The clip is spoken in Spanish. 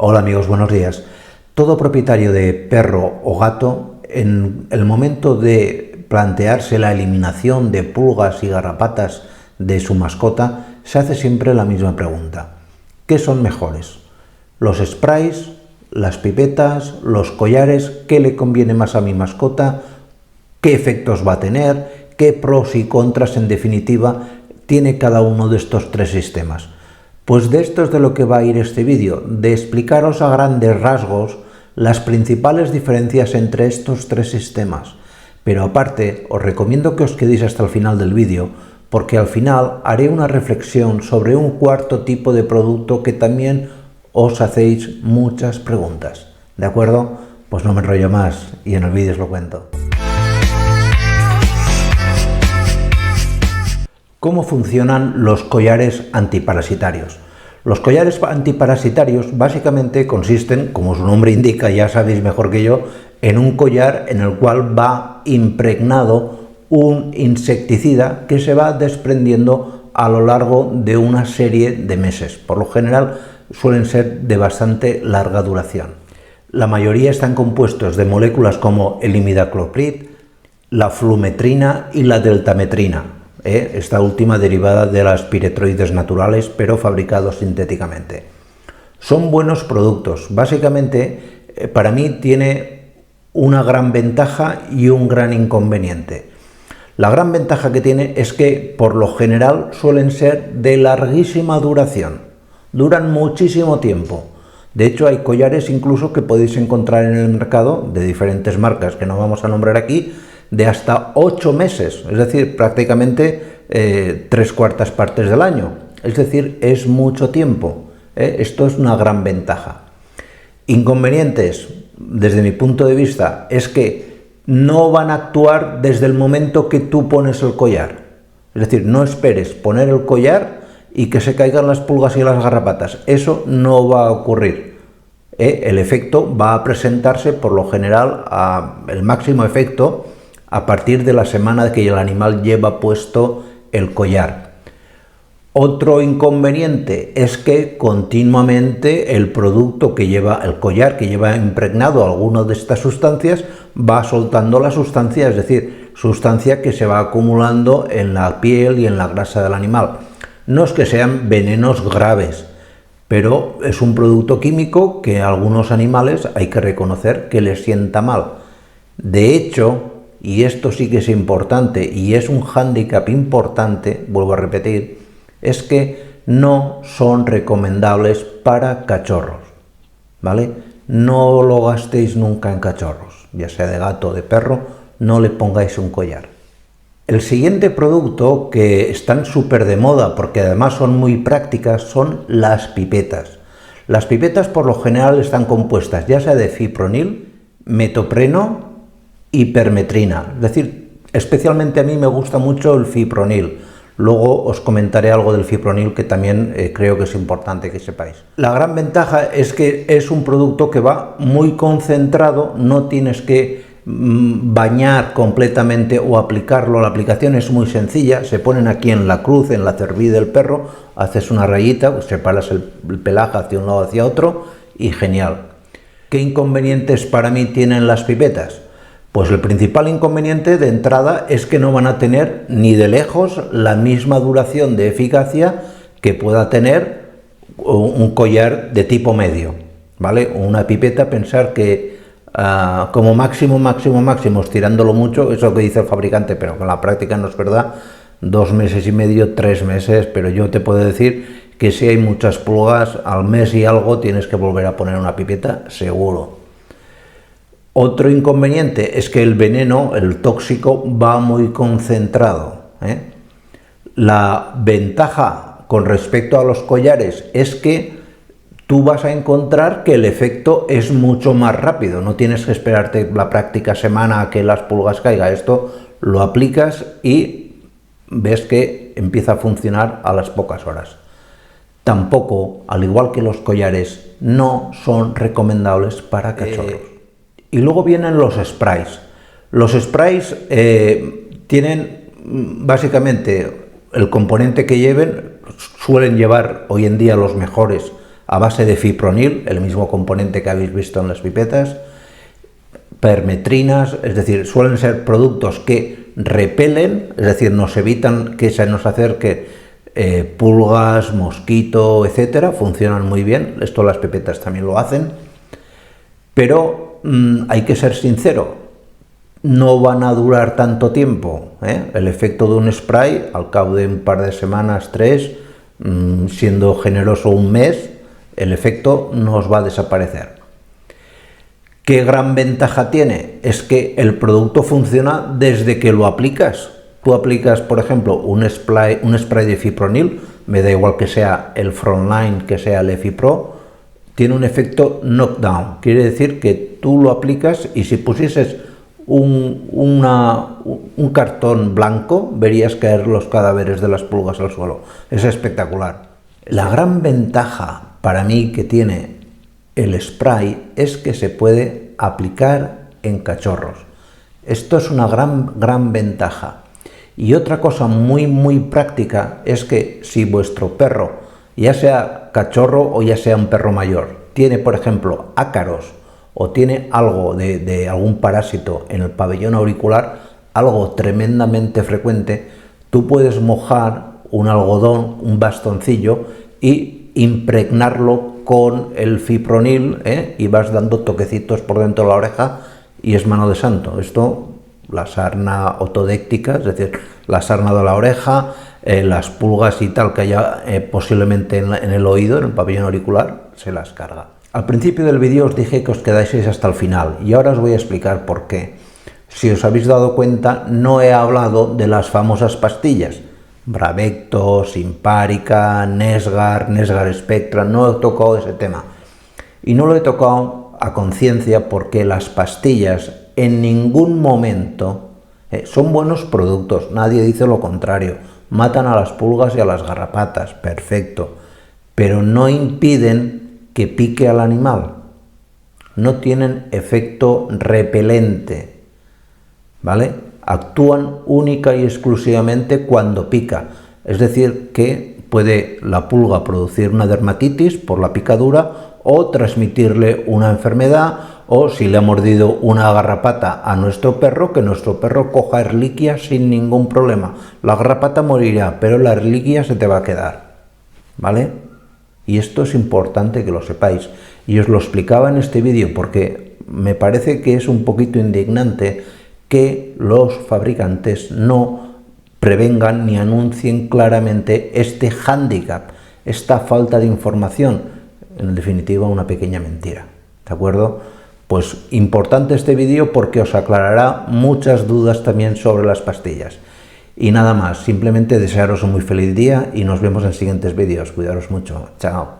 Hola amigos, buenos días. Todo propietario de perro o gato, en el momento de plantearse la eliminación de pulgas y garrapatas de su mascota, se hace siempre la misma pregunta. ¿Qué son mejores? ¿Los sprays, las pipetas, los collares? ¿Qué le conviene más a mi mascota? ¿Qué efectos va a tener? ¿Qué pros y contras, en definitiva, tiene cada uno de estos tres sistemas? Pues de esto es de lo que va a ir este vídeo, de explicaros a grandes rasgos las principales diferencias entre estos tres sistemas. Pero aparte, os recomiendo que os quedéis hasta el final del vídeo, porque al final haré una reflexión sobre un cuarto tipo de producto que también os hacéis muchas preguntas. ¿De acuerdo? Pues no me enrollo más y en el vídeo os lo cuento. ¿Cómo funcionan los collares antiparasitarios? Los collares antiparasitarios básicamente consisten, como su nombre indica, ya sabéis mejor que yo, en un collar en el cual va impregnado un insecticida que se va desprendiendo a lo largo de una serie de meses. Por lo general suelen ser de bastante larga duración. La mayoría están compuestos de moléculas como el imidacloprid, la flumetrina y la deltametrina. Esta última derivada de las piretroides naturales, pero fabricados sintéticamente. Son buenos productos. Básicamente, para mí tiene una gran ventaja y un gran inconveniente. La gran ventaja que tiene es que, por lo general, suelen ser de larguísima duración. Duran muchísimo tiempo. De hecho, hay collares incluso que podéis encontrar en el mercado, de diferentes marcas que no vamos a nombrar aquí, de hasta 8 meses, es decir, prácticamente 3/4 partes del año. Es decir, es mucho tiempo. Esto es una gran ventaja. Inconvenientes, desde mi punto de vista, es que no van a actuar desde el momento que tú pones el collar. Es decir, no esperes poner el collar y que se caigan las pulgas y las garrapatas. Eso no va a ocurrir. El efecto va a presentarse, por lo general, el máximo efecto a partir de la semana que el animal lleva puesto el collar. Otro inconveniente es que continuamente el producto que lleva el collar, que lleva impregnado alguna de estas sustancias, va soltando la sustancia, es decir, sustancia que se va acumulando en la piel y en la grasa del animal. No es que sean venenos graves, pero es un producto químico que a algunos animales hay que reconocer que les sienta mal. De hecho, y esto sí que es importante y es un hándicap importante, vuelvo a repetir, es que no son recomendables para cachorros, ¿vale? No lo gastéis nunca en cachorros, ya sea de gato o de perro, no le pongáis un collar. El siguiente producto, que están súper de moda porque además son muy prácticas, son las pipetas. Las pipetas por lo general están compuestas ya sea de fipronil, metopreno y permetrina, es decir, especialmente a mí me gusta mucho el fipronil. Luego os comentaré algo del fipronil que también creo que es importante que sepáis. La gran ventaja es que es un producto que va muy concentrado, no tienes que bañar completamente o aplicarlo. La aplicación es muy sencilla, se ponen aquí en la cruz, en la cerviz del perro, haces una rayita, pues separas el pelaje hacia un lado hacia otro y genial. ¿Qué inconvenientes para mí tienen las pipetas? Pues el principal inconveniente de entrada es que no van a tener ni de lejos la misma duración de eficacia que pueda tener un collar de tipo medio, ¿vale? Una pipeta, pensar que como máximo, estirándolo mucho, eso que dice el fabricante, pero con la práctica no es verdad, 2 meses y medio, 3 meses, pero yo te puedo decir que si hay muchas pulgas, al mes y algo tienes que volver a poner una pipeta, seguro. Otro inconveniente es que el veneno, el tóxico, va muy concentrado. La ventaja con respecto a los collares es que tú vas a encontrar que el efecto es mucho más rápido. No tienes que esperarte la práctica semana a que las pulgas caigan. Esto lo aplicas y ves que empieza a funcionar a las pocas horas. Tampoco, al igual que los collares, no son recomendables para cachorros. Y luego vienen los sprays. Los sprays tienen básicamente el componente que lleven, suelen llevar hoy en día los mejores a base de fipronil, el mismo componente que habéis visto en las pipetas, permetrinas, es decir, suelen ser productos que repelen, es decir, nos evitan que se nos acerque pulgas, mosquito, etcétera. Funcionan muy bien, esto las pipetas también lo hacen, pero hay que ser sincero, no van a durar tanto tiempo, ¿eh? El efecto de un spray, al cabo de un par de semanas, 3, siendo generoso un mes, el efecto nos va a desaparecer. ¿Qué gran ventaja tiene? Es que el producto funciona desde que lo aplicas. Tú aplicas, por ejemplo, un spray de fipronil, me da igual que sea el Frontline, que sea el EfiPro, tiene un efecto knockdown. Quiere decir que tú lo aplicas y si pusieses un cartón blanco, verías caer los cadáveres de las pulgas al suelo. Es espectacular. La gran ventaja para mí que tiene el spray es que se puede aplicar en cachorros. Esto es una gran ventaja. Y otra cosa muy práctica es que si vuestro perro, ya sea cachorro o ya sea un perro mayor, tiene por ejemplo ácaros o tiene algo de algún parásito en el pabellón auricular, algo tremendamente frecuente, tú puedes mojar un algodón, un bastoncillo y impregnarlo con el fipronil, y vas dando toquecitos por dentro de la oreja y es mano de santo. Esto, la sarna otodéctica, es decir, la sarna de la oreja, las pulgas y tal que haya posiblemente en el oído, en el pabellón auricular, se las carga. Al principio del vídeo os dije que os quedaseis hasta el final y ahora os voy a explicar por qué. Si os habéis dado cuenta, no he hablado de las famosas pastillas. Bravecto, Simparica, Nesgar Spectra, no he tocado ese tema. Y no lo he tocado a conciencia porque las pastillas en ningún momento son buenos productos, nadie dice lo contrario, matan a las pulgas y a las garrapatas, perfecto, pero no impiden que pique al animal, no tienen efecto repelente, ¿vale? Actúan única y exclusivamente cuando pica, es decir, que puede la pulga producir una dermatitis por la picadura o transmitirle una enfermedad, o si le ha mordido una garrapata a nuestro perro, que nuestro perro coja erliquia sin ningún problema. La garrapata morirá, pero la erliquia se te va a quedar, ¿vale? Y esto es importante que lo sepáis. Y os lo explicaba en este vídeo porque me parece que es un poquito indignante que los fabricantes no prevengan ni anuncien claramente este hándicap, esta falta de información, en definitiva una pequeña mentira, ¿de acuerdo? Pues importante este vídeo porque os aclarará muchas dudas también sobre las pastillas. Y nada más, simplemente desearos un muy feliz día y nos vemos en siguientes vídeos. Cuidaros mucho, chao.